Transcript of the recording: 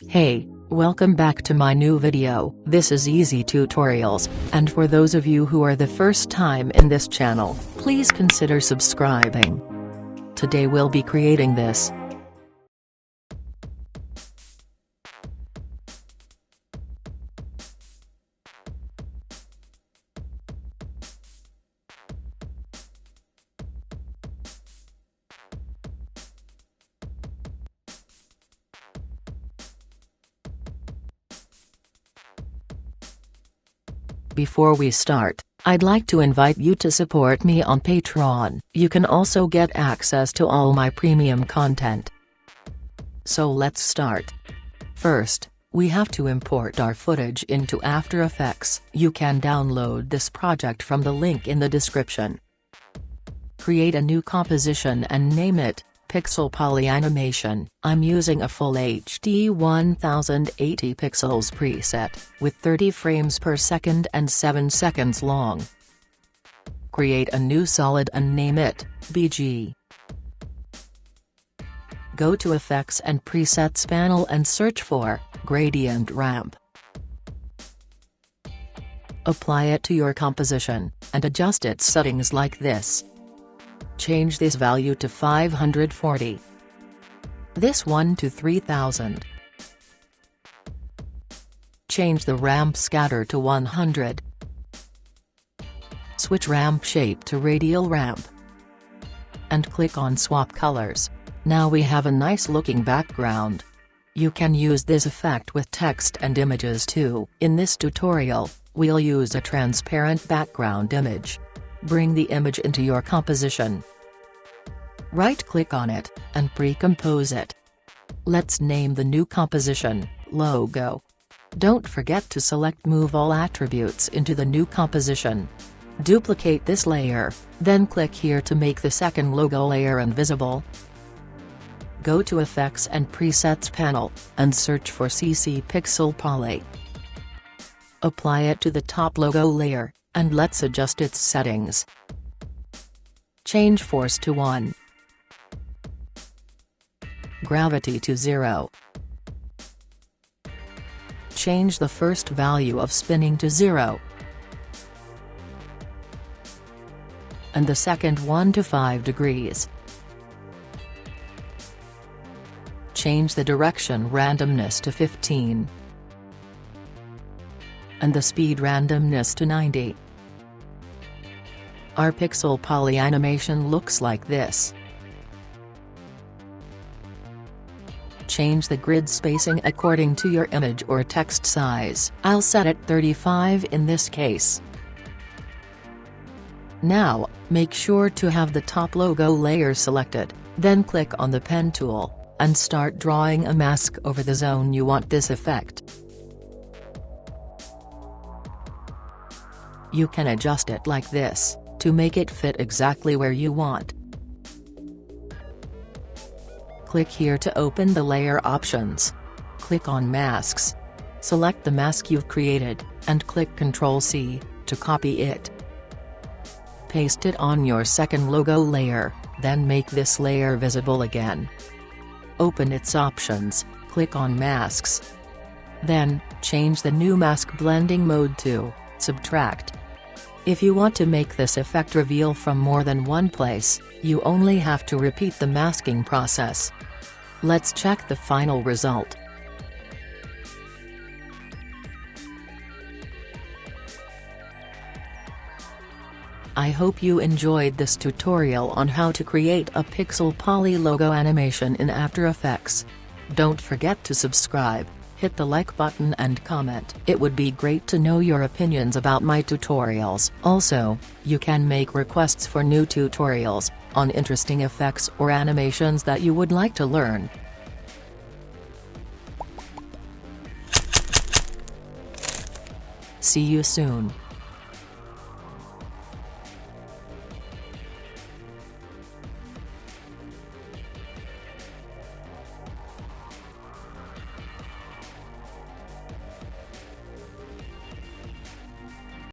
Hey, welcome back to my new video. This is Easy Tutorials, and for those of you who are the first time in this channel, please consider subscribing. Today we'll be creating this. Before we start, I'd like to invite you to support me on Patreon. You can also get access to all my premium content. So let's start. First, we have to import our footage into After Effects. You can download this project from the link in the description. Create a new composition and name it Pixel Poly Animation. I'm using a Full HD 1080 pixels preset, with 30 frames per second and 7 seconds long. Create a new solid and name it BG. Go to Effects and Presets panel and search for Gradient Ramp. Apply it to your composition, and adjust its settings like this. Change this value to 540. This one to 3000. Change the ramp scatter to 100. Switch ramp shape to radial ramp. And click on Swap Colors. Now we have a nice looking background. You can use this effect with text and images too. In this tutorial, we'll use a transparent background image. Bring the image into your composition. Right-click on it, and pre-compose it. Let's name the new composition, Logo. Don't forget to select Move All Attributes into the new composition. Duplicate this layer, then click here to make the second logo layer invisible. Go to Effects and Presets panel, and search for CC Pixel Poly. Apply it to the top logo layer, and let's adjust its settings. Change Force to 1. Gravity to 0. Change the first value of spinning to 0. And the second one to 5 degrees. Change the direction randomness to 15. And the speed randomness to 90. Our Pixel Poly animation looks like this. Change the grid spacing according to your image or text size. I'll set it 35 in this case. Now, make sure to have the top logo layer selected, then click on the pen tool, and start drawing a mask over the zone you want this effect. You can adjust it like this, to make it fit exactly where you want. Click here to open the layer options. Click on Masks. Select the mask you've created, and click Ctrl+C, to copy it. Paste it on your second logo layer, then make this layer visible again. Open its options, click on Masks. Then, change the new mask blending mode to Subtract. If you want to make this effect reveal from more than one place, you only have to repeat the masking process. Let's check the final result. I hope you enjoyed this tutorial on how to create a Pixel Poly logo animation in After Effects. Don't forget to subscribe, hit the like button and comment. It would be great to know your opinions about my tutorials. Also, you can make requests for new tutorials, on interesting effects or animations that you would like to learn. See you soon.